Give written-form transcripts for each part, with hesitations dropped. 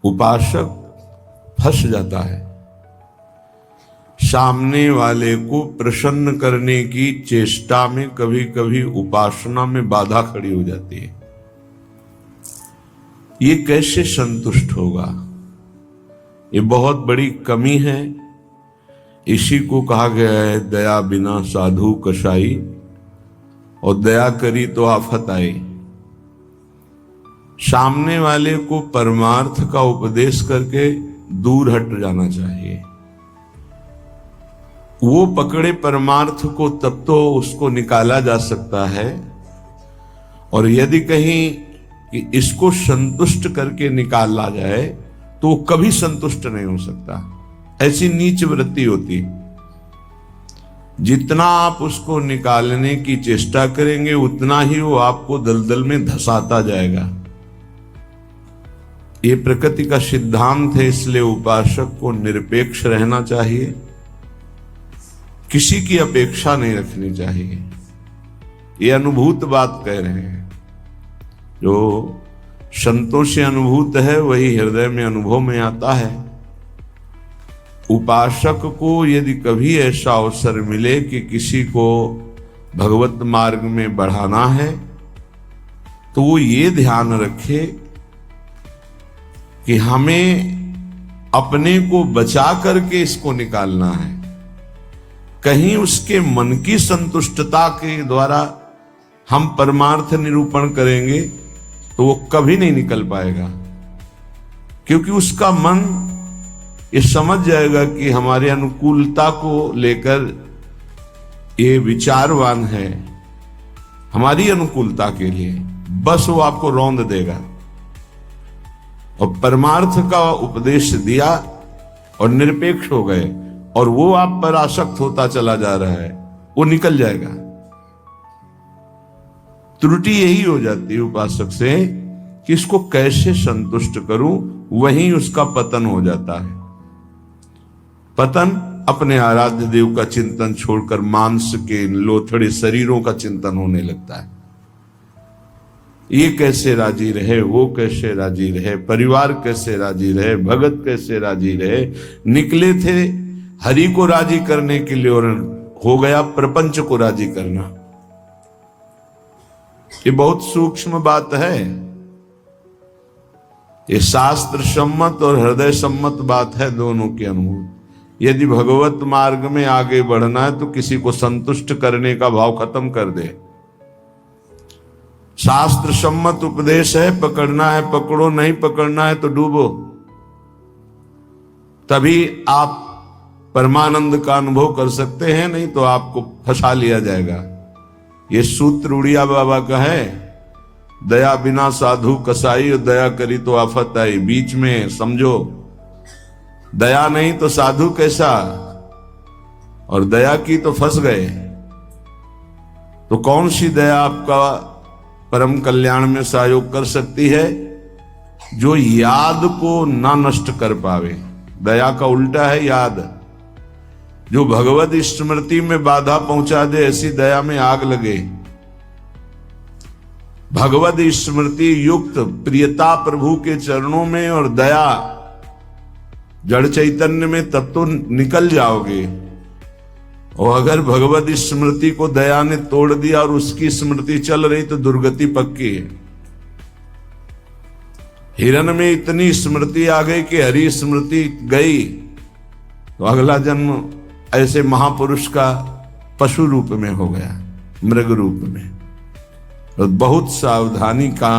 उपासक फंस जाता है। सामने वाले को प्रसन्न करने की चेष्टा में कभी कभी उपासना में बाधा खड़ी हो जाती है। ये कैसे संतुष्ट होगा? ये बहुत बड़ी कमी है। इसी को कहा गया है, दया बिना साधु कसाई, और दया करी तो आफत आई। सामने वाले को परमार्थ का उपदेश करके दूर हट जाना चाहिए। वो पकड़े परमार्थ को तब तो उसको निकाला जा सकता है, और यदि कहीं कि इसको संतुष्ट करके निकाला जाए तो वो कभी संतुष्ट नहीं हो सकता। ऐसी नीच वृत्ति होती। जितना आप उसको निकालने की चेष्टा करेंगे उतना ही वो आपको दलदल में धंसाता जाएगा। ये प्रकृति का सिद्धांत है, इसलिए उपासक को निरपेक्ष रहना चाहिए, किसी की अपेक्षा नहीं रखनी चाहिए। ये अनुभूत बात कह रहे हैं। जो संतों से अनुभूत है वही हृदय में अनुभव में आता है। उपासक को यदि कभी ऐसा अवसर मिले कि किसी को भगवत मार्ग में बढ़ाना है तो वो ये ध्यान रखे कि हमें अपने को बचा करके इसको निकालना है। कहीं उसके मन की संतुष्टता के द्वारा हम परमार्थ निरूपण करेंगे तो वो कभी नहीं निकल पाएगा, क्योंकि उसका मन ये समझ जाएगा कि हमारे अनुकूलता को लेकर ये विचारवान है, हमारी अनुकूलता के लिए, बस वो आपको रौंद देगा। और परमार्थ का उपदेश दिया और निरपेक्ष हो गए और वो आप पर आसक्त होता चला जा रहा है, वो निकल जाएगा। त्रुटि यही हो जाती है उपासक से कि इसको कैसे संतुष्ट करूं, वहीं उसका पतन हो जाता है। पतन अपने आराध्य देव का चिंतन छोड़कर मांस के लोथड़े शरीरों का चिंतन होने लगता है। ये कैसे राजी रहे, वो कैसे राजी रहे, परिवार कैसे राजी रहे, भगत कैसे राजी रहे। निकले थे हरि को राजी करने के लिए और हो गया प्रपंच को राजी करना। ये बहुत सूक्ष्म बात है। ये शास्त्र सम्मत और हृदय सम्मत बात है, दोनों के अनुभव। यदि भगवत मार्ग में आगे बढ़ना है तो किसी को संतुष्ट करने का भाव खत्म कर दे। शास्त्र सम्मत उपदेश है, पकड़ना है पकड़ो, नहीं पकड़ना है तो डूबो। तभी आप परमानंद का अनुभव कर सकते हैं, नहीं तो आपको फंसा लिया जाएगा। ये सूत्र उड़िया बाबा का है, दया बिना साधु कसाई और दया करी तो आफत आई। बीच में समझो, दया नहीं तो साधु कैसा, और दया की तो फंस गए। तो कौन सी दया आपका परम कल्याण में सहयोग कर सकती है? जो याद को ना नष्ट कर पावे। दया का उल्टा है याद। जो भगवत स्मृति में बाधा पहुंचा दे, ऐसी दया में आग लगे। भगवत स्मृति युक्त प्रियता प्रभु के चरणों में और दया जड़ चैतन्य में, तब तो निकल जाओगे। और अगर भगवत स्मृति को दया ने तोड़ दिया और उसकी स्मृति चल रही तो दुर्गति पक्की है। हिरण में इतनी स्मृति आ गई कि हरि स्मृति गई तो अगला जन्म ऐसे महापुरुष का पशु रूप में हो गया, मृग रूप में। तो बहुत सावधानी का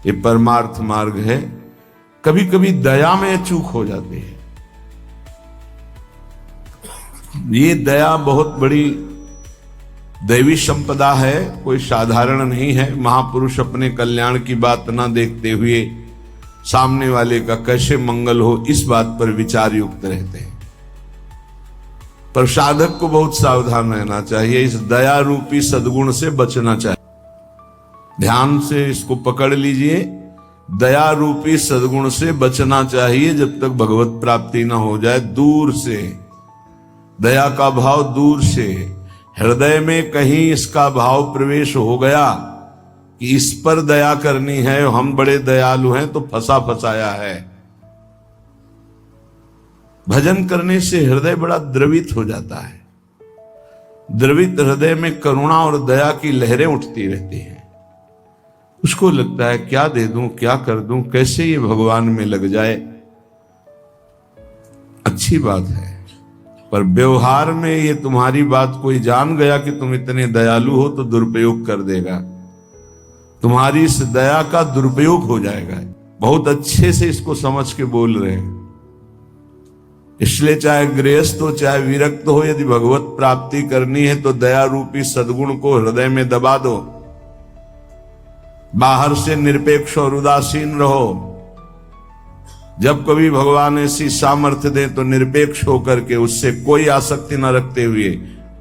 ये परमार्थ मार्ग है। कभी कभी दया में चूक हो जाती है। ये दया बहुत बड़ी दैवी संपदा है, कोई साधारण नहीं है। महापुरुष अपने कल्याण की बात ना देखते हुए सामने वाले का कैसे मंगल हो, इस बात पर विचार युक्त रहते हैं। पर साधक को बहुत सावधान रहना चाहिए, इस दया रूपी सद्गुण से बचना चाहिए। ध्यान से इसको पकड़ लीजिए, दया रूपी सद्गुण से बचना चाहिए जब तक भगवत प्राप्ति ना हो जाए। दूर से दया का भाव, दूर से हृदय में कहीं इसका भाव प्रवेश हो गया कि इस पर दया करनी है, हम बड़े दयालु हैं, तो फंसा फंसाया है। भजन करने से हृदय बड़ा द्रवित हो जाता है। द्रवित हृदय में करुणा और दया की लहरें उठती रहती हैं। उसको लगता है क्या दे दूं, क्या कर दूं, कैसे ये भगवान में लग जाए। अच्छी बात है, पर व्यवहार में ये तुम्हारी बात कोई जान गया कि तुम इतने दयालु हो तो दुरुपयोग कर देगा, तुम्हारी इस दया का दुरुपयोग हो जाएगा। बहुत अच्छे से इसको समझ के बोल रहे हैं। इसलिए चाहे गृहस्थ हो चाहे विरक्त हो, यदि भगवत प्राप्ति करनी है तो दया रूपी सद्गुण को हृदय में दबा दो। बाहर से निरपेक्ष और उदासीन रहो। जब कभी भगवान ऐसी सामर्थ्य दे तो निरपेक्ष होकर के उससे कोई आसक्ति न रखते हुए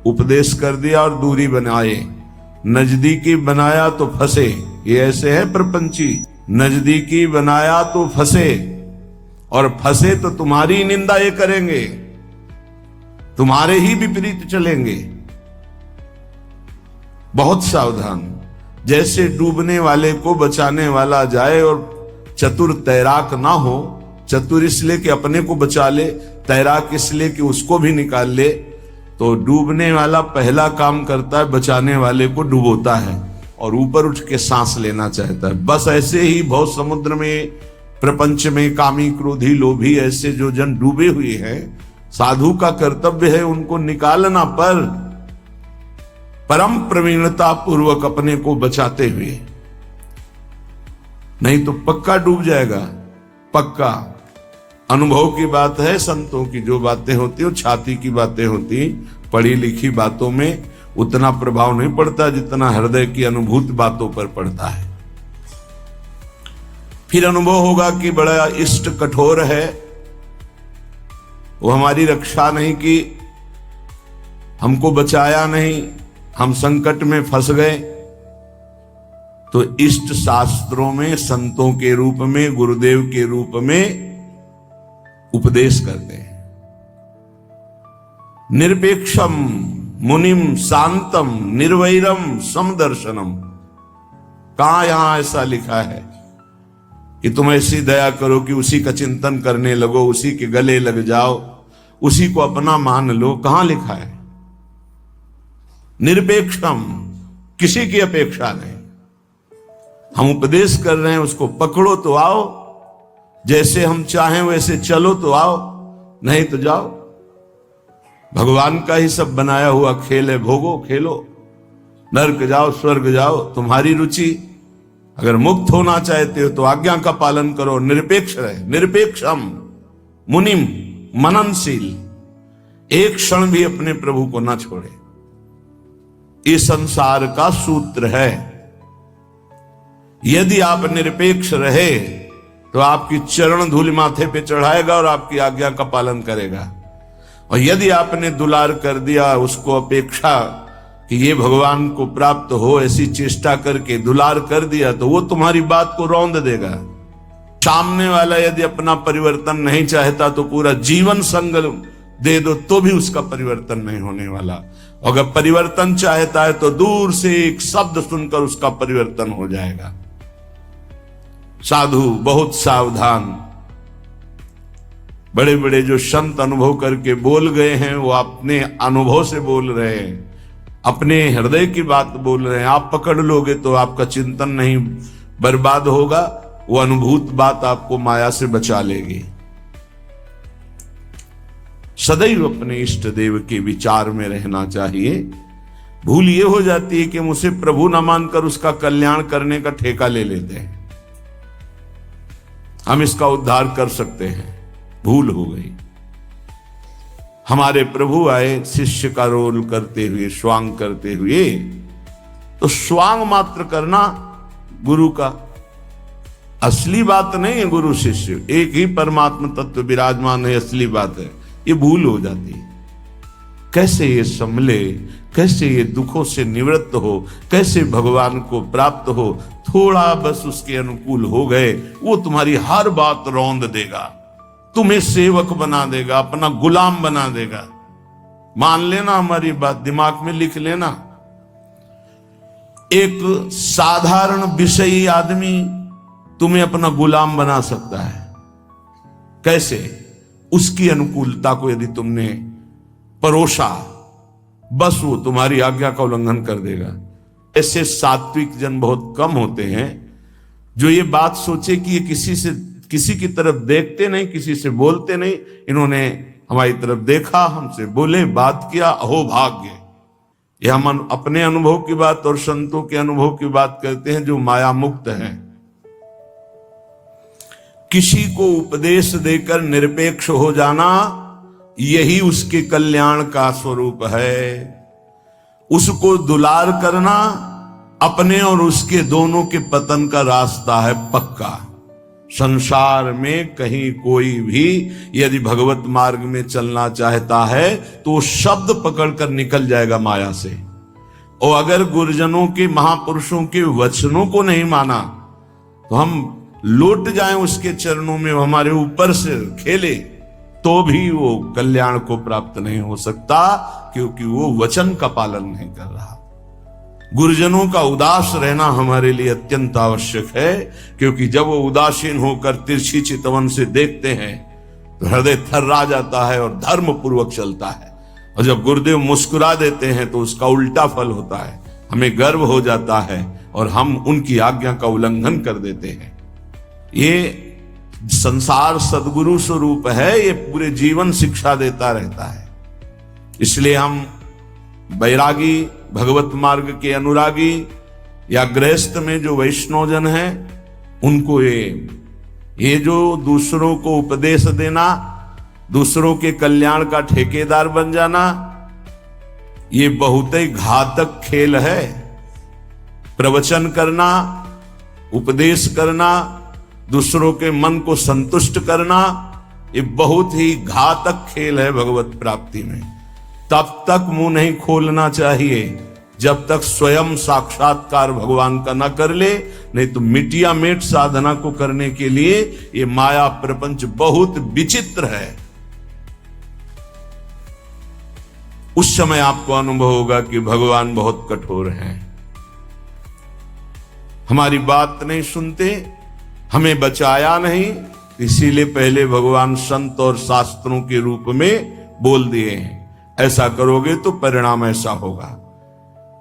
उपदेश कर दिया और दूरी बनाए। नजदीकी बनाया तो फंसे, ये ऐसे है प्रपंची। नजदीकी बनाया तो फंसे, और फंसे तो तुम्हारी निंदा ये करेंगे, तुम्हारे ही विपरीत चलेंगे। बहुत सावधान। जैसे डूबने वाले को बचाने वाला जाए और चतुर तैराक ना हो, चतुर इसलिए कि अपने को बचा ले, तैराक इसलिए कि उसको भी निकाल ले, तो डूबने वाला पहला काम करता है बचाने वाले को डुबोता है और ऊपर उठ के सांस लेना चाहता है। बस ऐसे ही बहुत समुद्र में, प्रपंच में कामी क्रोधी लोभी ऐसे जो जन डूबे हुए हैं, साधु का कर्तव्य है उनको निकालना, पर परम प्रवीणता पूर्वक अपने को बचाते हुए, नहीं तो पक्का डूब जाएगा। पक्का अनुभव की बात है। संतों की जो बातें होती है छाती की बातें होती, पढ़ी लिखी बातों में उतना प्रभाव नहीं पड़ता जितना हृदय की अनुभूत बातों पर पड़ता है। फिर अनुभव होगा कि बड़ा इष्ट कठोर है, वो हमारी रक्षा नहीं की, हमको बचाया नहीं, हम संकट में फंस गए। तो इष्ट शास्त्रों में संतों के रूप में, गुरुदेव के रूप में उपदेश करते हैं। निरपेक्षम मुनिम शांतम निर्वैरम समदर्शनम। कहां यहां ऐसा लिखा है कि तुम ऐसी दया करो कि उसी का चिंतन करने लगो, उसी के गले लग जाओ, उसी को अपना मान लो? कहां लिखा है? निरपेक्षम, किसी की अपेक्षा नहीं। हम उपदेश कर रहे हैं, उसको पकड़ो तो आओ, जैसे हम चाहें वैसे चलो तो आओ, नहीं तो जाओ। भगवान का ही सब बनाया हुआ खेल है, भोगो, खेलो, नरक जाओ स्वर्ग जाओ, तुम्हारी रुचि। अगर मुक्त होना चाहते हो तो आज्ञा का पालन करो, निरपेक्ष रहे। निरपेक्षम मुनिम, मननशील, एक क्षण भी अपने प्रभु को ना छोड़े। इस संसार का सूत्र है। यदि आप निरपेक्ष रहे तो आपकी चरण धूल माथे पे चढ़ाएगा और आपकी आज्ञा का पालन करेगा। और यदि आपने दुलार कर दिया, उसको अपेक्षा कि ये भगवान को प्राप्त हो, ऐसी चेष्टा करके दुलार कर दिया, तो वो तुम्हारी बात को रौंद देगा। सामने वाला यदि अपना परिवर्तन नहीं चाहता तो पूरा जीवन संग दे दो तो भी उसका परिवर्तन नहीं होने वाला। अगर परिवर्तन चाहता है तो दूर से एक शब्द सुनकर उसका परिवर्तन हो जाएगा। साधु बहुत सावधान। बड़े बड़े जो संत अनुभव करके बोल गए हैं वो अपने अनुभव से बोल रहे हैं, अपने हृदय की बात बोल रहे हैं। आप पकड़ लोगे तो आपका चिंतन नहीं बर्बाद होगा, वो अनुभूत बात आपको माया से बचा लेगी। सदैव अपने इष्ट देव के विचार में रहना चाहिए। भूल ये हो जाती है कि मुझे प्रभु न मानकर उसका कल्याण करने का ठेका ले लेते हैं, हम इसका उद्धार कर सकते हैं। भूल हो गई। हमारे प्रभु आए शिष्य का रोल करते हुए, स्वांग करते हुए, तो स्वांग मात्र करना गुरु का असली बात नहीं है। गुरु शिष्य एक ही परमात्मा तत्व विराजमान है, असली बात है। ये भूल हो जाती है। कैसे ये संभले, कैसे ये दुखों से निवृत्त हो, कैसे भगवान को प्राप्त हो। थोड़ा बस उसके अनुकूल हो गए, वो तुम्हारी हर बात रौंद देगा, तुम्हें सेवक बना देगा, अपना गुलाम बना देगा। मान लेना हमारी बात, दिमाग में लिख लेना। एक साधारण विषयी आदमी तुम्हें अपना गुलाम बना सकता है। कैसे? उसकी अनुकूलता को यदि तुमने परोसा, बस वो तुम्हारी आज्ञा का उल्लंघन कर देगा। ऐसे सात्विक जन बहुत कम होते हैं जो ये बात सोचे कि ये किसी की तरफ देखते नहीं, किसी से बोलते नहीं, इन्होंने हमारी तरफ देखा, हमसे बोले, बात किया, अहो भाग्य। यह हम अपने अनुभव की बात और संतों के अनुभव की बात करते हैं जो माया मुक्त हैं। किसी को उपदेश देकर निरपेक्ष हो जाना, यही उसके कल्याण का स्वरूप है। उसको दुलार करना अपने और उसके दोनों के पतन का रास्ता है पक्का। संसार में कहीं कोई भी यदि भगवत मार्ग में चलना चाहता है तो वो शब्द पकड़कर निकल जाएगा माया से। और अगर गुरुजनों के, महापुरुषों के वचनों को नहीं माना तो हम लौट जाएं उसके चरणों में, हमारे ऊपर से खेले, तो भी वो कल्याण को प्राप्त नहीं हो सकता, क्योंकि वो वचन का पालन नहीं कर रहा। गुरुजनों का उदास रहना हमारे लिए अत्यंत आवश्यक है, क्योंकि जब वो उदासीन होकर तिरछी चितवन से देखते हैं तो हृदय थर्रा जाता है और धर्म पूर्वक चलता है। और जब गुरुदेव मुस्कुरा देते हैं तो उसका उल्टा फल होता है, हमें गर्व हो जाता है और हम उनकी आज्ञा का उल्लंघन कर देते हैं। ये संसार सद्गुरु स्वरूप है, ये पूरे जीवन शिक्षा देता रहता है। इसलिए हम बैरागी, भगवत मार्ग के अनुरागी या गृहस्थ में जो वैष्णवजन हैं, उनको ये जो दूसरों को उपदेश देना, दूसरों के कल्याण का ठेकेदार बन जाना, ये बहुत ही घातक खेल है। प्रवचन करना, उपदेश करना, दूसरों के मन को संतुष्ट करना, ये बहुत ही घातक खेल है भगवत प्राप्ति में। तब तक मुंह नहीं खोलना चाहिए जब तक स्वयं साक्षात्कार भगवान का न कर ले, नहीं तो मिटिया मेट साधना को करने के लिए ये माया प्रपंच बहुत विचित्र है। उस समय आपको अनुभव होगा कि भगवान बहुत कठोर हैं, हमारी बात नहीं सुनते, हमें बचाया नहीं, इसीलिए पहले भगवान संत और शास्त्रों के रूप में बोल दिए हैं, ऐसा करोगे तो परिणाम ऐसा होगा।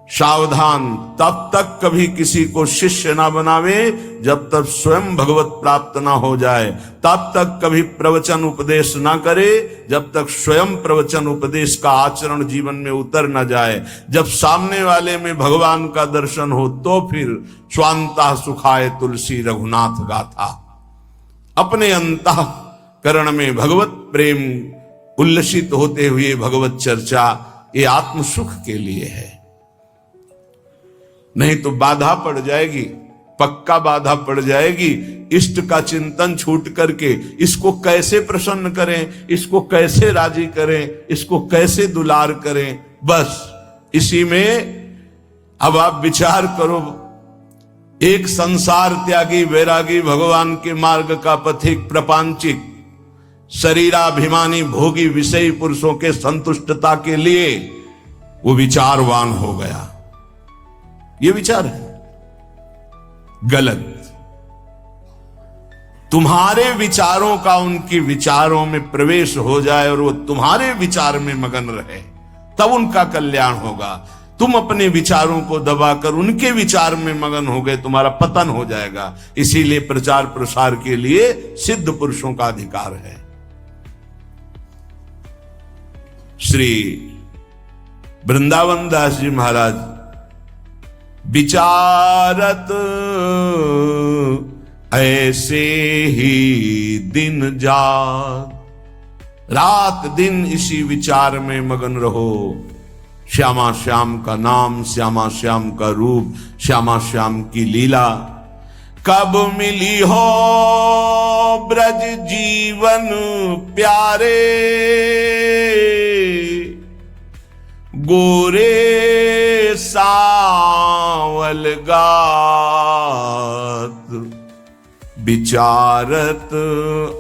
सावधान, तब तक कभी किसी को शिष्य ना बनावे जब तक स्वयं भगवत प्राप्त ना हो जाए। तब तक कभी प्रवचन उपदेश ना करे जब तक स्वयं प्रवचन उपदेश का आचरण जीवन में उतर ना जाए। जब सामने वाले में भगवान का दर्शन हो तो फिर स्वांता सुखाए तुलसी रघुनाथ गाथा। अपने अंतःकरण में भगवत प्रेम उल्लसित होते हुए भगवत चर्चा, ये आत्म सुख के लिए है, नहीं तो बाधा पड़ जाएगी, पक्का बाधा पड़ जाएगी। इष्ट का चिंतन छूट करके इसको कैसे प्रसन्न करें, इसको कैसे राजी करें, इसको कैसे दुलार करें, बस इसी में अब आप विचार करो। एक संसार त्यागी वैरागी भगवान के मार्ग का पथिक प्रपंचिक शरीराभिमानी भोगी विषयी पुरुषों के संतुष्टता के लिए वो विचारवान हो गया। ये विचार है गलत। तुम्हारे विचारों का उनके विचारों में प्रवेश हो जाए और वो तुम्हारे विचार में मगन रहे, तब उनका कल्याण होगा। तुम अपने विचारों को दबाकर उनके विचार में मगन हो गए, तुम्हारा पतन हो जाएगा। इसीलिए प्रचार प्रसार के लिए सिद्ध पुरुषों का अधिकार है। श्री वृंदावन दास जी महाराज विचारत ऐसे ही दिन जात, रात दिन इसी विचार में मगन रहो। श्यामा श्याम का नाम, श्यामा श्याम का रूप, श्यामा श्याम की लीला। कब मिली हो ब्रज जीवन प्यारे, गोरे सावल गात। विचारत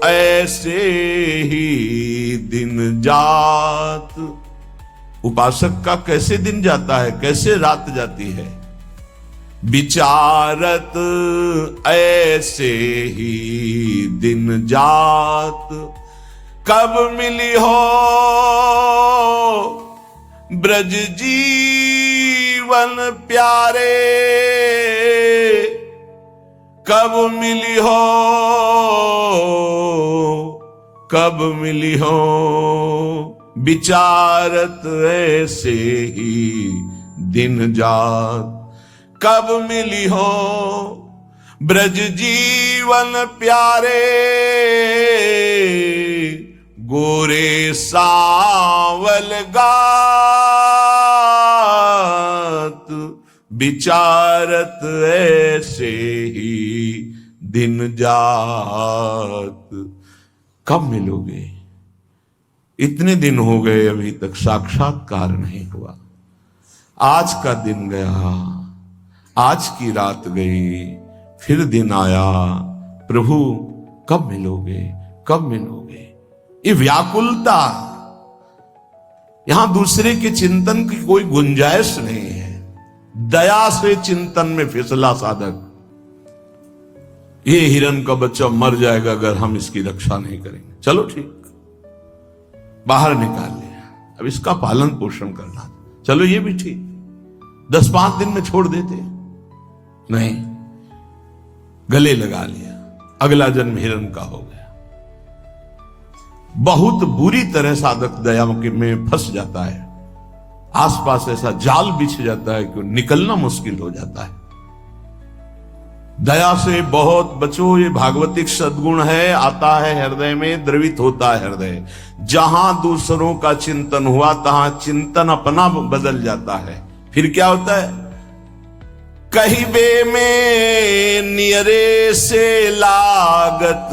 ऐसे ही दिन जात। उपासक का कैसे दिन जाता है, कैसे रात जाती है। विचारत ऐसे ही दिन जात, कब मिली हो ब्रज जीवन प्यारे, कब मिली हो, कब मिली हो विचारत ऐसे ही दिन जात, कब मिली हो ब्रज जीवन प्यारे, गोरे सावल गात विचारत ऐसे ही दिन जात। कब मिलोगे? इतने दिन हो गए अभी तक साक्षात्कार नहीं हुआ। आज का दिन गया, आज की रात गई, फिर दिन आया, प्रभु कब मिलोगे, कब मिलोगे? ये व्याकुलता, यहां दूसरे के चिंतन की कोई गुंजाइश नहीं है। दया से चिंतन में फिसला साधक, ये हिरण का बच्चा मर जाएगा अगर हम इसकी रक्षा नहीं करेंगे। चलो ठीक, बाहर निकाल लिया, अब इसका पालन पोषण करना, चलो ये भी ठीक, 10-5 दिन में छोड़ देते, नहीं, गले लगा लिया, अगला जन्म हिरण का हो गया। बहुत बुरी तरह साधक दया में फंस जाता है, आसपास ऐसा जाल बिछ जाता है कि निकलना मुश्किल हो जाता है। दया से बहुत बचो, ये भागवतिक सद्गुण है, आता है हृदय में, द्रवित होता है हृदय। जहां दूसरों का चिंतन हुआ तहां चिंतन अपना बदल जाता है। फिर क्या होता है? कहिबे में नियरे से लागत,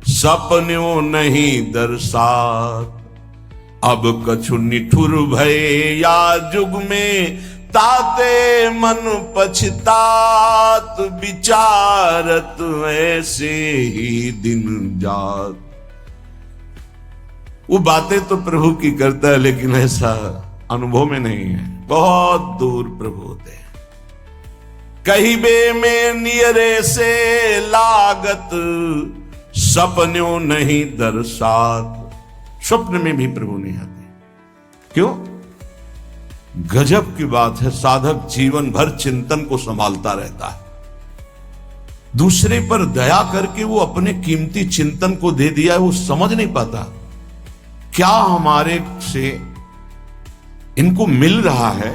सपन्यों नहीं दर्शात, अब कछु निठुर भय या जुग में, ताते मन पछतात विचारत ऐसे ही दिन जात। वो बातें तो प्रभु की करता है, लेकिन ऐसा अनुभव में नहीं है, बहुत दूर प्रभु होते हैं। कहिबे में नियरे से लागत, सपन्यों नहीं दर्शात। स्वप्न में भी प्रभु नहीं आते। क्यों? गजब की बात है, साधक जीवन भर चिंतन को संभालता रहता है। दूसरे पर दया करके वो अपने कीमती चिंतन को दे दिया है, वो समझ नहीं पाता क्या हमारे से इनको मिल रहा है।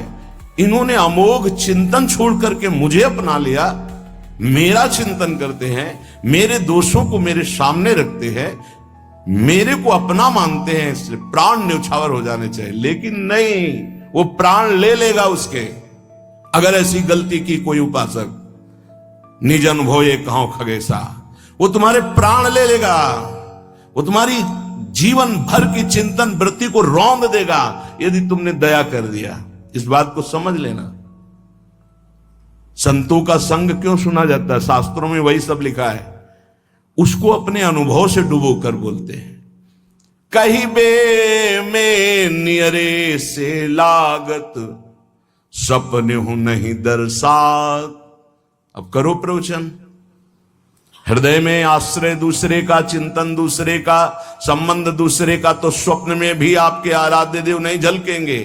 इन्होंने अमोघ चिंतन छोड़ करके मुझे अपना लिया, मेरा चिंतन करते हैं, मेरे दोषों को मेरे सामने रखते हैं, मेरे को अपना मानते हैं, इसलिए प्राण न्यौछावर हो जाने चाहिए। लेकिन नहीं, वो प्राण ले लेगा उसके, अगर ऐसी गलती की कोई उपासक। निज अनुभव कहां खगेसा, वो तुम्हारे प्राण ले लेगा, वो तुम्हारी जीवन भर की चिंतन वृत्ति को रौंद देगा यदि तुमने दया कर दिया। इस बात को समझ लेना। संतों का संग क्यों सुना जाता है? शास्त्रों में वही सब लिखा है, उसको अपने अनुभव से डुबो कर बोलते हैं। कहिबे में नियरे से लागत, सपने हूं नहीं दर्शात। अब करो प्रवचन। हृदय में आश्रय दूसरे का, चिंतन दूसरे का, संबंध दूसरे का, तो स्वप्न में भी आपके आराध्य देव नहीं झलकेंगे।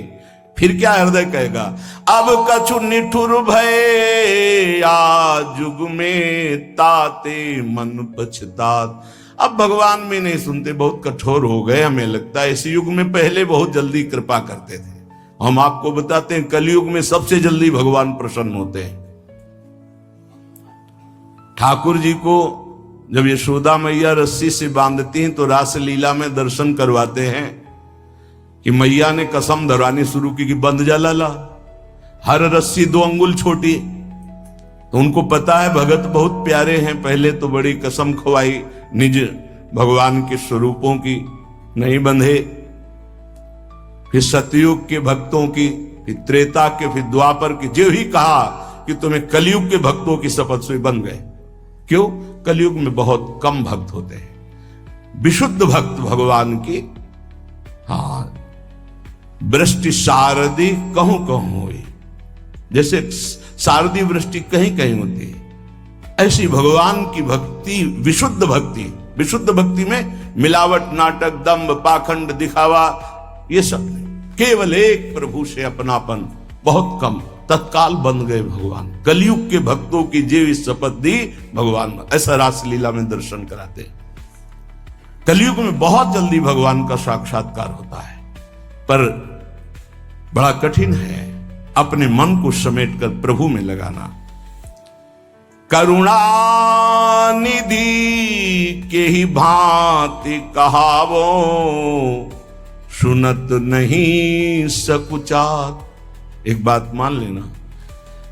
फिर क्या हृदय कहेगा? अब कछु निठुर भय या जुग में, ताते मन पछतात। अब भगवान में नहीं सुनते, बहुत कठोर हो गए, हमें लगता है। इस युग में पहले बहुत जल्दी कृपा करते थे। हम आपको बताते हैं, कलयुग में सबसे जल्दी भगवान प्रसन्न होते हैं। ठाकुर जी को जब यशोदा मैया रस्सी से बांधती हैं तो रास लीला में दर्शन करवाते हैं कि मैया ने कसम धरवानी शुरू की कि बंद जा लाला, हर रस्सी 2 अंगुल छोटी। तो उनको पता है भगत बहुत प्यारे हैं, पहले तो बड़ी कसम खवाई निज भगवान के स्वरूपों की, नहीं बंधे। फिर सतयुग के भक्तों की, फिर त्रेता के, फिर द्वापर की, जो ही कहा कि तुम्हें कलयुग के भक्तों की शपथ से बन गए। क्यों? कलयुग में बहुत कम भक्त होते हैं। विशुद्ध भक्त भगवान की, हाँ, वृष्टि शारदी कहूं कहूं हुई, जैसे शारदी वृष्टि कहीं कहीं होती है, ऐसी भगवान की भक्ति, विशुद्ध भक्ति विशुद्ध भक्ति में मिलावट, नाटक, दंभ, पाखंड, दिखावा ये सब नहीं। केवल एक प्रभु से अपनापन, बहुत कम, तत्काल बन गए भगवान। कलयुग के भक्तों की जीव शपथ दी भगवान, ऐसा रासलीला में दर्शन कराते। कलयुग में बहुत जल्दी भगवान का साक्षात्कार होता है, पर बड़ा कठिन है अपने मन को समेटकर प्रभु में लगाना। करुणा निधि के ही भांति कहावो, सुनत नहीं सकुचात। एक बात मान लेना,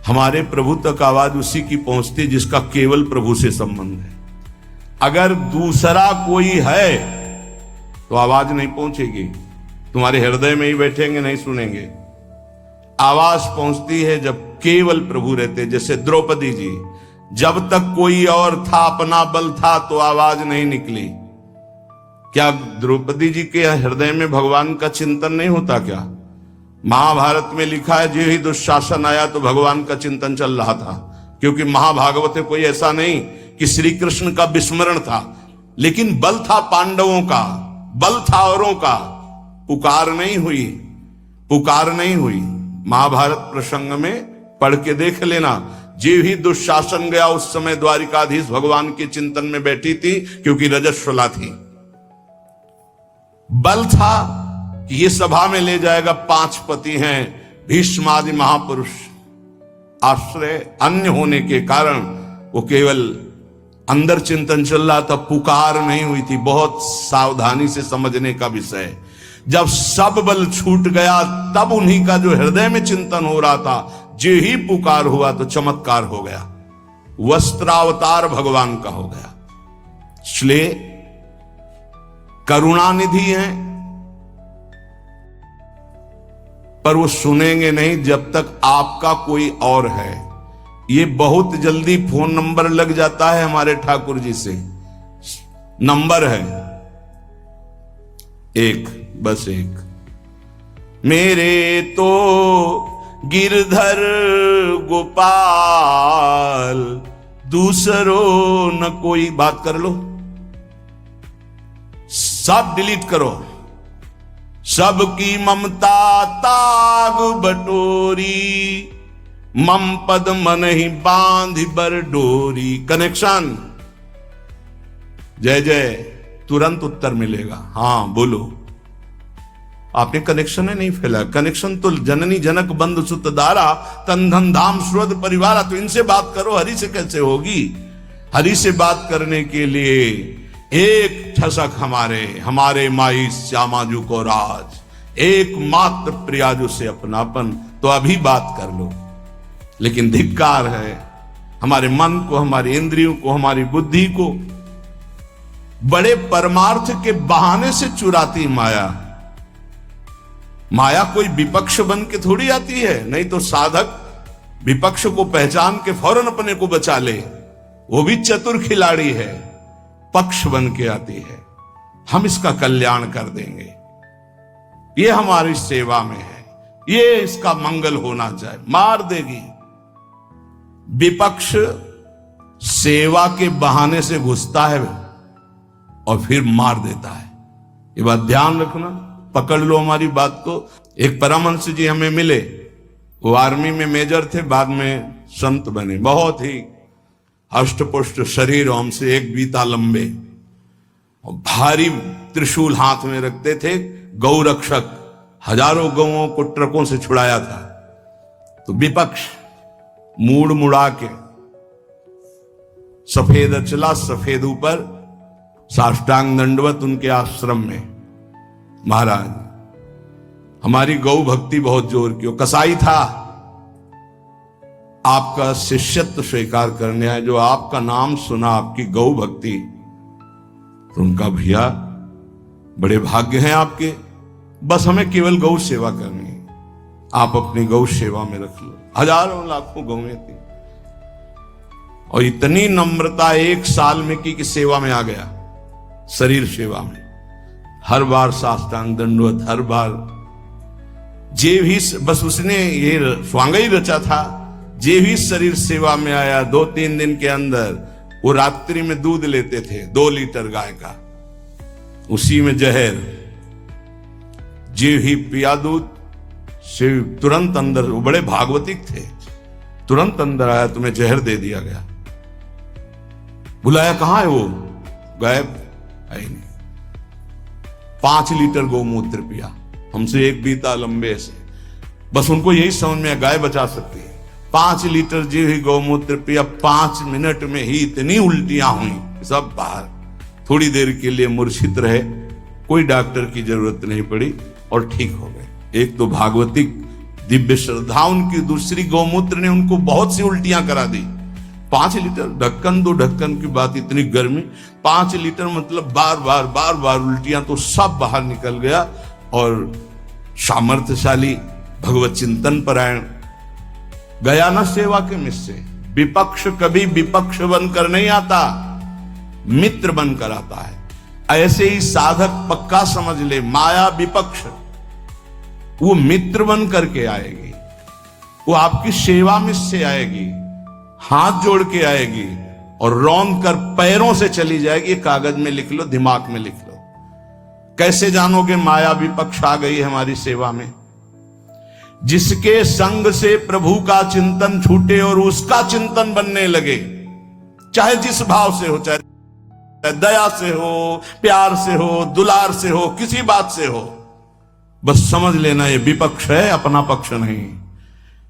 हमारे प्रभु तक आवाज उसी की पहुंचती जिसका केवल प्रभु से संबंध है। अगर दूसरा कोई है तो आवाज नहीं पहुंचेगी, तुम्हारे हृदय में ही बैठेंगे, नहीं सुनेंगे। आवाज पहुंचती है जब केवल प्रभु रहते। जैसे द्रौपदी जी, जब तक कोई और था, अपना बल था, तो आवाज नहीं निकली। क्या द्रौपदी जी के हृदय में भगवान का चिंतन नहीं होता क्या? महाभारत में लिखा है, जो ही दुशासन आया तो भगवान का चिंतन चल रहा था, क्योंकि महाभागवत में कोई ऐसा नहीं कि श्री कृष्ण का विस्मरण था, लेकिन बल था पांडवों का, बल था औरों का। पुकार नहीं हुई, पुकार नहीं हुई। महाभारत प्रसंग में पढ़ के देख लेना, जो ही दुशासन गया उस समय द्वारिकाधीश भगवान के चिंतन में बैठी थी, क्योंकि रजस्वला थी। बल था कि ये सभा में ले जाएगा। 5 पति हैं, भीष्म आदि महापुरुष, आश्रय अन्य होने के कारण वो केवल अंदर चिंतन चल रहा था, पुकार नहीं हुई थी। बहुत सावधानी से समझने का विषय। जब सब बल छूट गया तब उन्हीं का जो हृदय में चिंतन हो रहा था, जो ही पुकार हुआ तो चमत्कार हो गया, वस्त्रावतार भगवान का हो गया। इसलिए करुणानिधि हैं, पर वो सुनेंगे नहीं जब तक आपका कोई और है। ये बहुत जल्दी फोन नंबर लग जाता है हमारे ठाकुर जी से। नंबर है एक, बस एक। मेरे तो गिरधर गोपाल, दूसरों न कोई। बात कर लो, सब डिलीट करो। सबकी ममता ताग बटोरी, मम पद मन ही बांध बर डोरी। कनेक्शन, जय जय, तुरंत उत्तर मिलेगा। हाँ बोलो, आपने कनेक्शन नहीं फैला। कनेक्शन तो जननी जनक बंधु सुत दारा, तन धन धाम सुहृद परिवारा। तो इनसे बात करो, हरि से कैसे होगी? हरि से बात करने के लिए एक ठसक हमारे माई श्यामाजू को राज, एकमात्र प्रियाजू से अपनापन। तो अभी बात कर लो। लेकिन धिक्कार है हमारे मन को, हमारी इंद्रियों को, हमारी बुद्धि को बड़े परमार्थ के बहाने से चुराती माया। माया कोई विपक्ष बन के थोड़ी आती है, नहीं तो साधक विपक्ष को पहचान के फौरन अपने को बचा ले। वो भी चतुर खिलाड़ी है, पक्ष बन के आती है। हम इसका कल्याण कर देंगे, ये हमारी सेवा में है, ये इसका मंगल होना चाहिए। मार देगी। विपक्ष सेवा के बहाने से घुसता है और फिर मार देता है। ये बात ध्यान रखना, पकड़ लो हमारी बात को। एक परमहंस जी हमें मिले, वो आर्मी में मेजर थे, बाद में संत बने। बहुत ही अष्टपुष्ट शरीर, हमसे 1 बीता लंबे, और भारी त्रिशूल हाथ में रखते थे। गौ रक्षक, हजारों गौओं को ट्रकों से छुड़ाया था। तो विपक्ष मूड़ मुड़ा के, सफेद अचला सफेद ऊपर, साष्टांग दंडवत उनके आश्रम में। महाराज, हमारी गौ भक्ति बहुत जोर की। कसाई था, आपका शिष्यत्व स्वीकार करने आए, जो आपका नाम सुना, आपकी गौ भक्ति, तो उनका भैया बड़े भाग्य हैं आपके, बस हमें केवल गौ सेवा करनी है, आप अपनी गौ सेवा में रख लो। हजारों लाखों गौएं थी, और इतनी नम्रता 1 साल में की कि सेवा में आ गया, शरीर सेवा में। हर बार साष्टांग दंडवत, हर बार। जे भी, बस उसने ये स्वांग ही रचा था। जे भी शरीर सेवा में आया, 2-3 दिन के अंदर वो रात्रि में दूध लेते थे 2 लीटर गाय का, उसी में जहर, जे ही पिया दूध से तुरंत अंदर, वो बड़े भागवतिक थे, तुरंत अंदर आया, तुम्हें जहर दे दिया गया। बुलाया, कहां है वो? गायब, है ही नहीं। 5 लीटर गौमूत्र पिया, हमसे एक बीता लंबे से, बस उनको यही समझ में गाय बचा सकती है। 5 लीटर जी ही गौमूत्र पिया, 5 मिनट में ही इतनी उल्टियां हुई, सब बाहर। थोड़ी देर के लिए मूर्छित रहे, कोई डॉक्टर की जरूरत नहीं पड़ी और ठीक हो गए। एक तो भागवतिक दिव्य श्रद्धा उनकी, दूसरी गौमूत्र ने उनको बहुत सी उल्टियां करा दी। 5 लीटर, ढक्कन 2 ढक्कन की बात, इतनी गर्मी, 5 लीटर मतलब बार बार उल्टियां, तो सब बाहर निकल गया। और सामर्थ्यशाली भगवत चिंतन परायण गया न सेवा के मिस से। विपक्ष कभी विपक्ष बनकर नहीं आता, मित्र बनकर आता है। ऐसे ही साधक पक्का समझ ले, माया विपक्ष, वो मित्र बन करके आएगी, वो आपकी सेवा में से आएगी, हाथ जोड़ के आएगी और रौंद कर पैरों से चली जाएगी। कागज में लिख लो, दिमाग में लिख लो। कैसे जानोगे माया विपक्ष आ गई है हमारी सेवा में? जिसके संग से प्रभु का चिंतन छूटे और उसका चिंतन बनने लगे, चाहे जिस भाव से हो, चाहे दया से हो, प्यार से हो, दुलार से हो, किसी बात से हो, बस समझ लेना ये विपक्ष है, अपना पक्ष नहीं।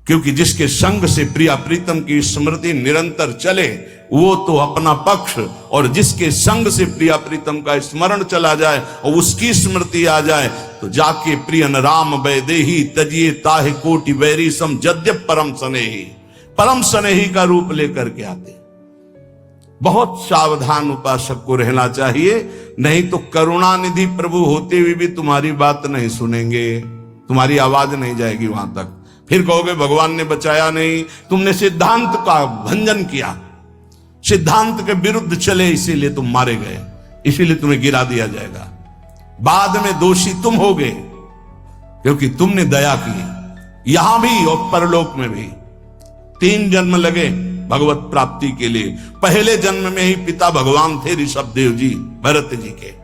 क्योंकि जिसके संग से प्रिया प्रीतम की स्मृति निरंतर चले वो तो अपना पक्ष, और जिसके संग से प्रिया प्रीतम का स्मरण चला जाए और उसकी स्मृति आ जाए तो जाके प्रियन राम वैदेही तजिए ताहे कोटि वैरी सम जद्यप परम स्नेही, परम स्नेही का रूप लेकर के आते। बहुत सावधान उपासक को रहना चाहिए, नहीं तो करुणानिधि प्रभु होते हुए भी तुम्हारी बात नहीं सुनेंगे, तुम्हारी आवाज नहीं जाएगी वहां तक। फिर कहोगे भगवान ने बचाया नहीं, तुमने सिद्धांत का भंजन किया, सिद्धांत के विरुद्ध चले, इसीलिए तुम मारे गए, इसीलिए तुम्हें गिरा दिया जाएगा। बाद में दोषी तुम होगे क्योंकि तुमने दया की, यहां भी और परलोक में भी। 3 जन्म लगे भगवत प्राप्ति के लिए। पहले जन्म में ही पिता भगवान थे ऋषभ देव जी, भरत जी के।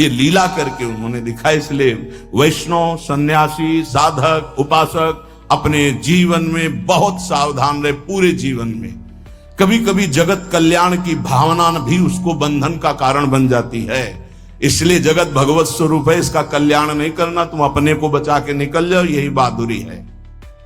ये लीला करके उन्होंने दिखाया। इसलिए वैष्णव, सन्यासी, साधक, उपासक अपने जीवन में बहुत सावधान रहे, पूरे जीवन में। कभी कभी जगत कल्याण की भावना भी उसको बंधन का कारण बन जाती है। इसलिए जगत भगवत स्वरूप है, इसका कल्याण नहीं करना, तुम अपने को बचा के निकल जाओ, यही बहादुरी है।